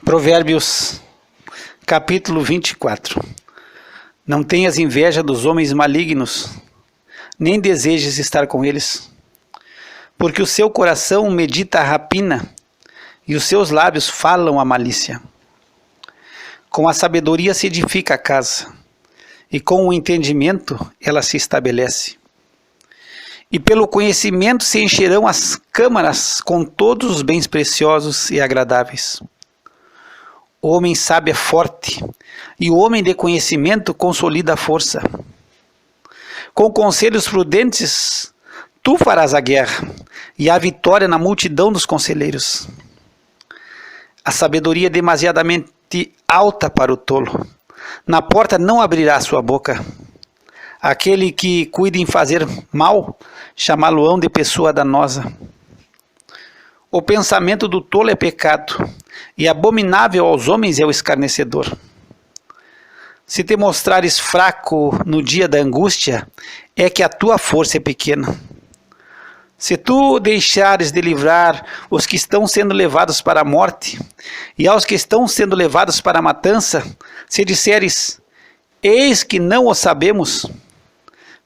Provérbios, capítulo 24. Não tenhas inveja dos homens malignos, nem desejes estar com eles, porque o seu coração medita a rapina, e os seus lábios falam a malícia. Com a sabedoria se edifica a casa, e com o entendimento ela se estabelece. E pelo conhecimento se encherão as câmaras com todos os bens preciosos e agradáveis. O homem sábio é forte, e o homem de conhecimento consolida a força. Com conselhos prudentes, tu farás a guerra, e a vitória na multidão dos conselheiros. A sabedoria é demasiadamente alta para o tolo. Na porta não abrirá a sua boca. Aquele que cuida em fazer mal, chamá-lo-ão de pessoa danosa. O pensamento do tolo é pecado, e abominável aos homens é o escarnecedor. Se te mostrares fraco no dia da angústia, é que a tua força é pequena. Se tu deixares de livrar os que estão sendo levados para a morte, e aos que estão sendo levados para a matança, se disseres, eis que não o sabemos,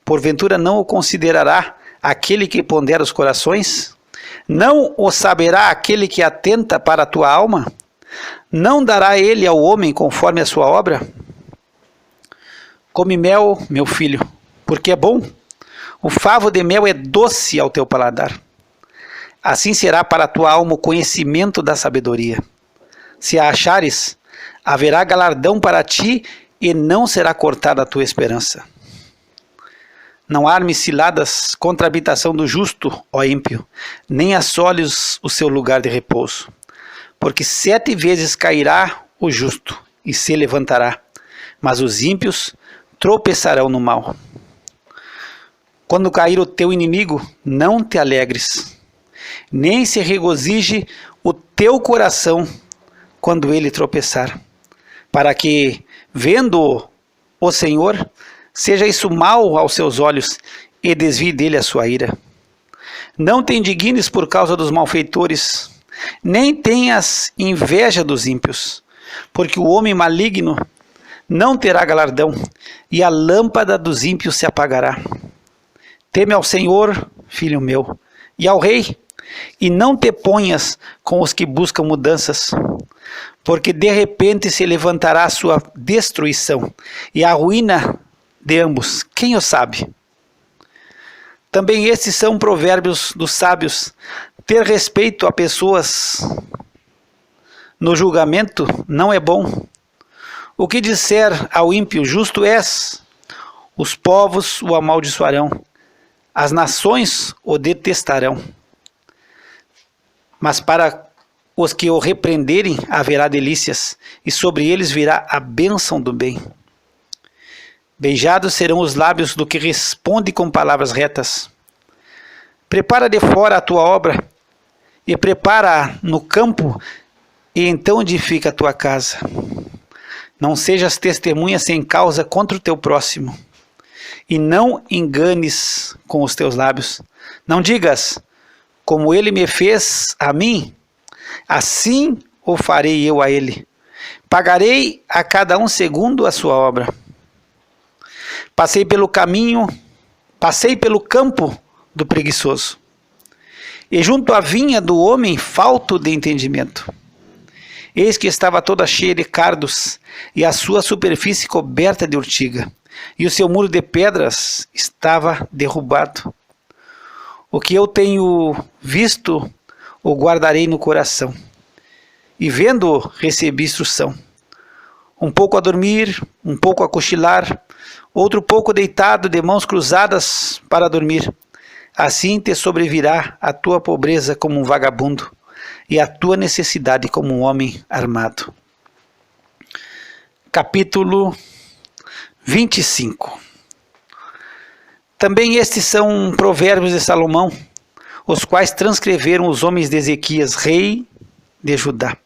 porventura não o considerará aquele que pondera os corações? Não o saberá aquele que atenta para a tua alma? Não dará ele ao homem conforme a sua obra? Come mel, meu filho, porque é bom. O favo de mel é doce ao teu paladar. Assim será para a tua alma o conhecimento da sabedoria. Se a achares, haverá galardão para ti e não será cortada a tua esperança. Não armes ciladas contra a habitação do justo, ó ímpio, nem assoles o seu lugar de repouso. Porque 7 vezes cairá o justo e se levantará, mas os ímpios tropeçarão no mal. Quando cair o teu inimigo, não te alegres, nem se regozije o teu coração quando ele tropeçar, para que, vendo o Senhor, seja isso mal aos seus olhos e desvie dele a sua ira. Não te indignes por causa dos malfeitores, nem tenhas inveja dos ímpios, porque o homem maligno não terá galardão, e a lâmpada dos ímpios se apagará. Teme ao Senhor, filho meu, e ao rei, e não te ponhas com os que buscam mudanças, porque de repente se levantará a sua destruição, e a ruína de ambos, quem o sabe? Também estes são provérbios dos sábios: ter respeito a pessoas no julgamento não é bom. O que disser ao ímpio, justo és, os povos o amaldiçoarão, as nações o detestarão. Mas para os que o repreenderem haverá delícias, e sobre eles virá a bênção do bem. Beijados serão os lábios do que responde com palavras retas. Prepara de fora a tua obra, e prepara no campo, e então edifica a tua casa. Não sejas testemunha sem causa contra o teu próximo, e não enganes com os teus lábios. Não digas, como ele me fez a mim, assim o farei eu a ele. Pagarei a cada um segundo a sua obra. Passei pelo campo do preguiçoso, e junto à vinha do homem falto de entendimento. Eis que estava toda cheia de cardos, e a sua superfície coberta de urtiga, e o seu muro de pedras estava derrubado. O que eu tenho visto, o guardarei no coração, e vendo, recebi instrução. Um pouco a dormir, um pouco a cochilar, outro pouco deitado de mãos cruzadas para dormir. Assim te sobrevirá a tua pobreza como um vagabundo, e a tua necessidade como um homem armado. Capítulo 25. Também estes são provérbios de Salomão, os quais transcreveram os homens de Ezequias, rei de Judá.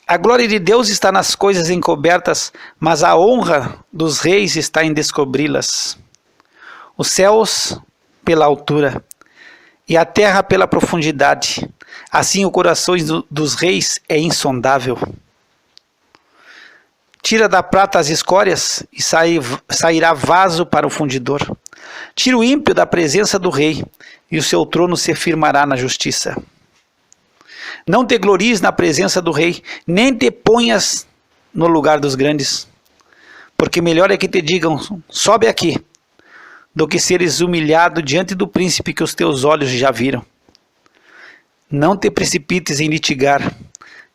A glória de Deus está nas coisas encobertas, mas a honra dos reis está em descobri-las. Os céus pela altura, e a terra pela profundidade, Assim o coração dos reis é insondável. Tira da prata as escórias e sairá vaso para o fundidor. Tira o ímpio da presença do rei e o seu trono se firmará na justiça. Não te glories na presença do rei, nem te ponhas no lugar dos grandes, porque melhor é que te digam, sobe aqui, do que seres humilhado diante do príncipe que os teus olhos já viram. Não te precipites em litigar,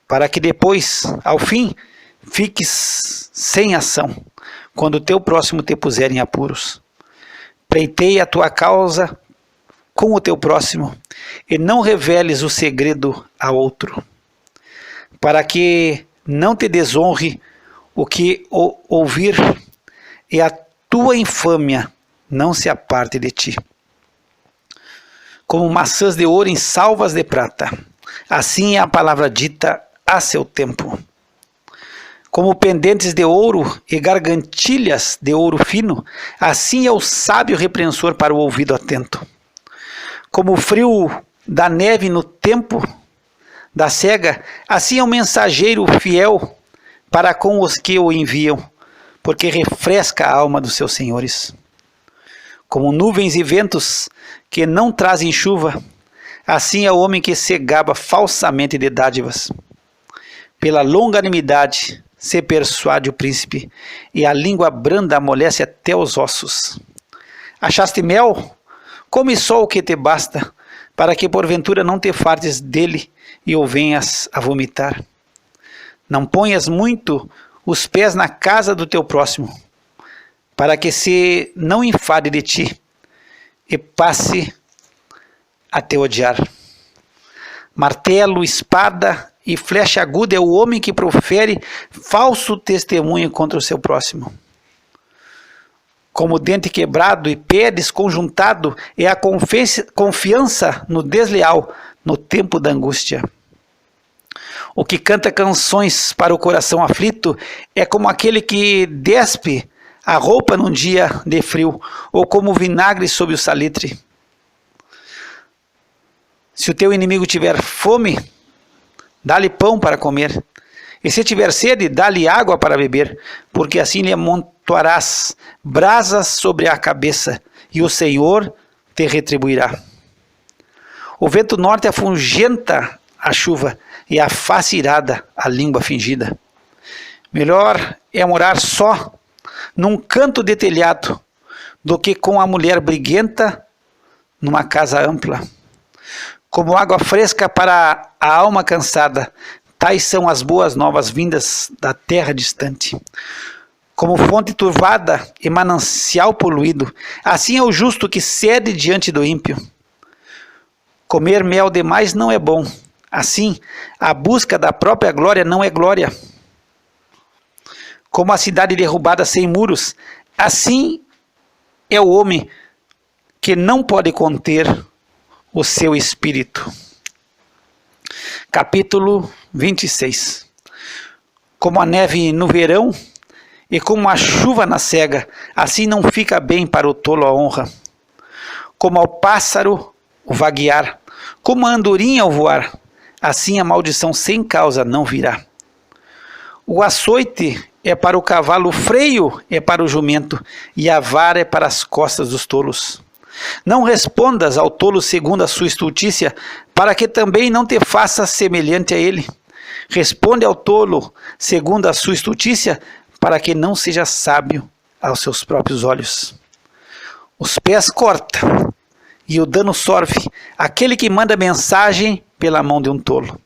para que depois, ao fim, fiques sem ação, quando o teu próximo te puser em apuros. Pleiteia a tua causa com o teu próximo, e não reveles o segredo a outro, para que não te desonre o que ouvir, e a tua infâmia não se aparte de ti. Como maçãs de ouro em salvas de prata, assim é a palavra dita a seu tempo. Como pendentes de ouro e gargantilhas de ouro fino, assim é o sábio repreensor para o ouvido atento. Como o frio da neve no tempo da cega, assim é o mensageiro fiel para com os que o enviam, porque refresca a alma dos seus senhores. Como nuvens e ventos que não trazem chuva, assim é o homem que se gaba falsamente de dádivas. Pela longanimidade se persuade o príncipe, e a língua branda amolece até os ossos. Achaste mel? Come só o que te basta, para que porventura não te fartes dele e o venhas a vomitar. Não ponhas muito os pés na casa do teu próximo, para que se não enfade de ti e passe a te odiar. Martelo, espada e flecha aguda é o homem que profere falso testemunho contra o seu próximo. Como dente quebrado e pé desconjuntado é a confiança no desleal no tempo da angústia. O que canta canções para o coração aflito é como aquele que despe a roupa num dia de frio, ou como vinagre sob o salitre. Se o teu inimigo tiver fome, dá-lhe pão para comer, e se tiver sede, dá-lhe água para beber, porque assim lhe amontoarás brasas sobre a cabeça, e o Senhor te retribuirá. O vento norte afugenta a chuva, e a face irada a língua fingida. Melhor é morar só, num canto de telhado, do que com a mulher briguenta, numa casa ampla. Como água fresca para a alma cansada, tais são as boas novas vindas da terra distante. Como fonte turvada e manancial poluído, assim é o justo que cede diante do ímpio. Comer mel demais não é bom, assim a busca da própria glória não é glória. Como a cidade derrubada sem muros, assim é o homem que não pode conter o seu espírito. Capítulo 26. Como a neve no verão e como a chuva na cega, assim não fica bem para o tolo a honra. Como ao pássaro o vaguear, como a andorinha ao voar, assim a maldição sem causa não virá. O açoite é para o cavalo, o freio é para o jumento, e a vara é para as costas dos tolos. Não respondas ao tolo segundo a sua estultícia, para que também não te faças semelhante a ele. Responde ao tolo segundo a sua estultícia, para que não seja sábio aos seus próprios olhos. Os pés corta, e o dano sorve aquele que manda mensagem pela mão de um tolo.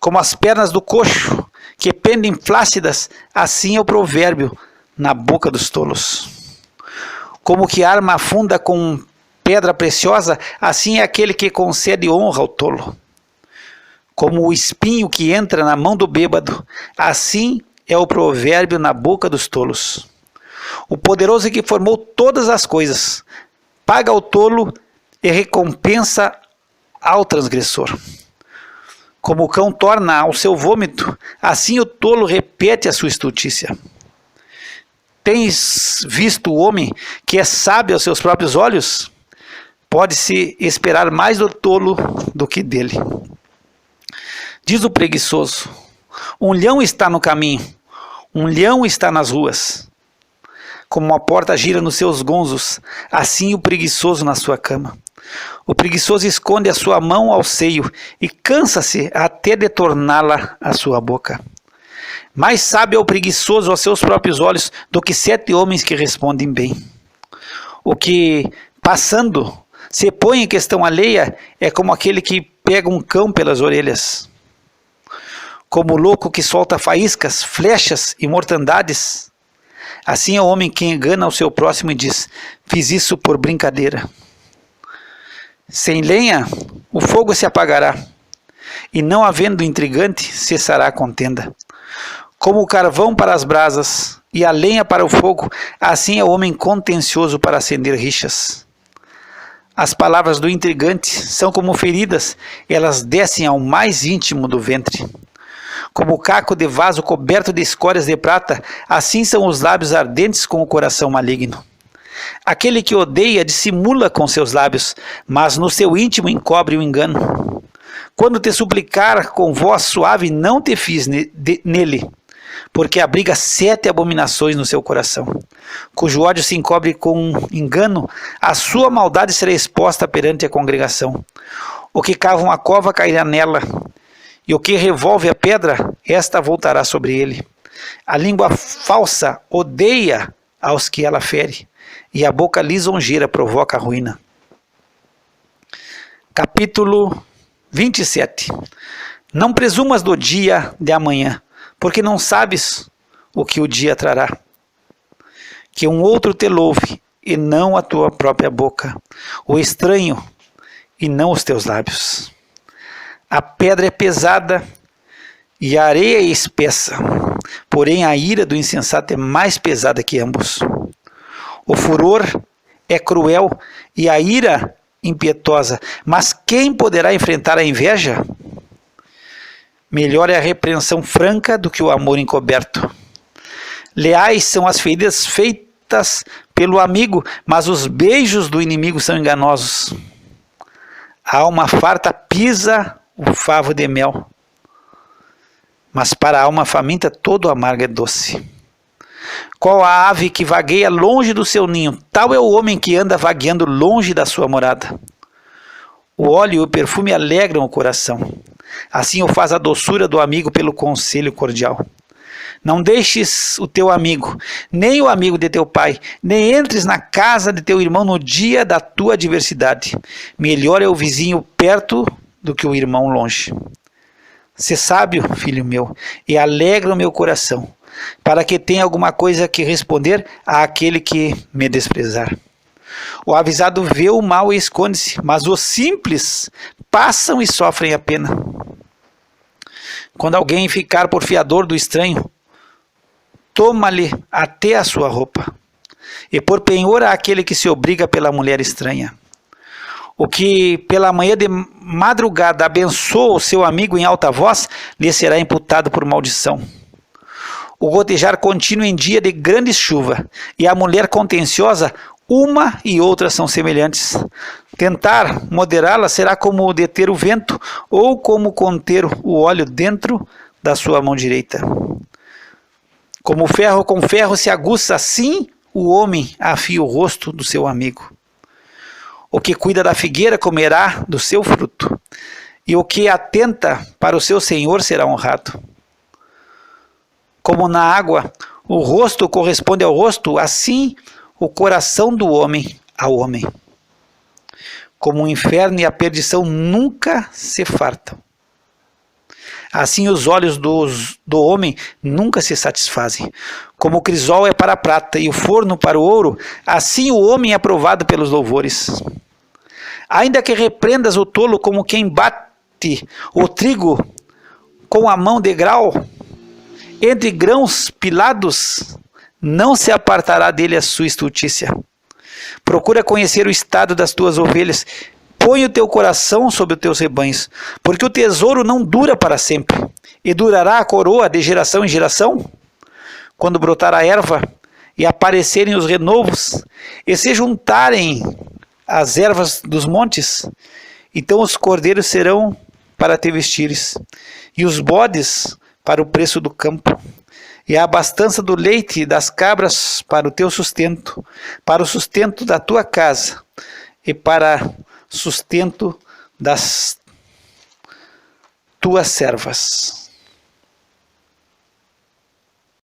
Como as pernas do coxo, que pendem flácidas, assim é o provérbio na boca dos tolos. Como que arma afunda com pedra preciosa, assim é aquele que concede honra ao tolo. Como o espinho que entra na mão do bêbado, assim é o provérbio na boca dos tolos. O poderoso que formou todas as coisas, paga ao tolo e recompensa ao transgressor. Como o cão torna ao seu vômito, assim o tolo repete a sua estultícia. Tens visto o homem que é sábio aos seus próprios olhos? Pode-se esperar mais do tolo do que dele. Diz o preguiçoso: um leão está no caminho, um leão está nas ruas. Como a porta gira nos seus gonzos, assim o preguiçoso na sua cama. O preguiçoso esconde a sua mão ao seio e cansa-se até de torná-la à sua boca. Mais sábio é o preguiçoso aos seus próprios olhos do que 7 homens que respondem bem. O que, passando, se põe em questão alheia é como aquele que pega um cão pelas orelhas. Como o louco que solta faíscas, flechas e mortandades, assim é o homem que engana o seu próximo e diz: fiz isso por brincadeira. Sem lenha, o fogo se apagará, e não havendo intrigante, cessará a contenda. Como o carvão para as brasas e a lenha para o fogo, assim é o homem contencioso para acender rixas. As palavras do intrigante são como feridas, elas descem ao mais íntimo do ventre. Como o caco de vaso coberto de escórias de prata, assim são os lábios ardentes com o coração maligno. Aquele que odeia dissimula com seus lábios, mas no seu íntimo encobre o engano. Quando te suplicar com voz suave, não te fies nele, porque abriga 7 abominações no seu coração. Cujo ódio se encobre com engano, a sua maldade será exposta perante a congregação. O que cava uma cova cairá nela, e o que revolve a pedra, esta voltará sobre ele. A língua falsa odeia aos que ela fere, e a boca lisonjeira provoca a ruína. Capítulo 27. Não presumas do dia de amanhã, porque não sabes o que o dia trará. Que um outro te louve, e não a tua própria boca, o estranho, e não os teus lábios. A pedra é pesada, e a areia é espessa, porém a ira do insensato é mais pesada que ambos. O furor é cruel e a ira impetuosa, mas quem poderá enfrentar a inveja? Melhor é a repreensão franca do que o amor encoberto. Leais são as feridas feitas pelo amigo, mas os beijos do inimigo são enganosos. A alma farta pisa o favo de mel, mas para a alma faminta todo amargo é doce. Qual a ave que vagueia longe do seu ninho? Tal é o homem que anda vagueando longe da sua morada. O óleo e o perfume alegram o coração. Assim o faz a doçura do amigo pelo conselho cordial. Não deixes o teu amigo, nem o amigo de teu pai, nem entres na casa de teu irmão no dia da tua adversidade. Melhor é o vizinho perto do que o irmão longe. Sê sábio, filho meu, e alegra o meu coração, para que tenha alguma coisa que responder àquele que me desprezar. O avisado vê o mal e esconde-se, mas os simples passam e sofrem a pena. Quando alguém ficar por fiador do estranho, toma-lhe até a sua roupa, e por penhor àquele que se obriga pela mulher estranha. O que pela manhã de madrugada abençoa o seu amigo em alta voz, lhe será imputado por maldição. O gotejar contínuo em dia de grande chuva, e a mulher contenciosa, uma e outra são semelhantes. Tentar moderá-la será como deter o vento, ou como conter o óleo dentro da sua mão direita. Como ferro com ferro se aguça, assim o homem afia o rosto do seu amigo. O que cuida da figueira comerá do seu fruto, e o que atenta para o seu senhor será honrado. Como na água o rosto corresponde ao rosto, assim o coração do homem ao homem. Como o inferno e a perdição nunca se fartam, assim os olhos do homem nunca se satisfazem. Como o crisol é para a prata e o forno para o ouro, assim o homem é provado pelos louvores. Ainda que repreendas o tolo como quem bate o trigo com a mão de grau, entre grãos pilados, não se apartará dele a sua estultícia. Procura conhecer o estado das tuas ovelhas, põe o teu coração sobre os teus rebanhos, porque o tesouro não dura para sempre, e durará a coroa de geração em geração. Quando brotar a erva, e aparecerem os renovos, e se juntarem as ervas dos montes, então os cordeiros serão para te vestires, e os bodes para o preço do campo, e a abastança do leite e das cabras para o teu sustento, para o sustento da tua casa, e para sustento das tuas servas.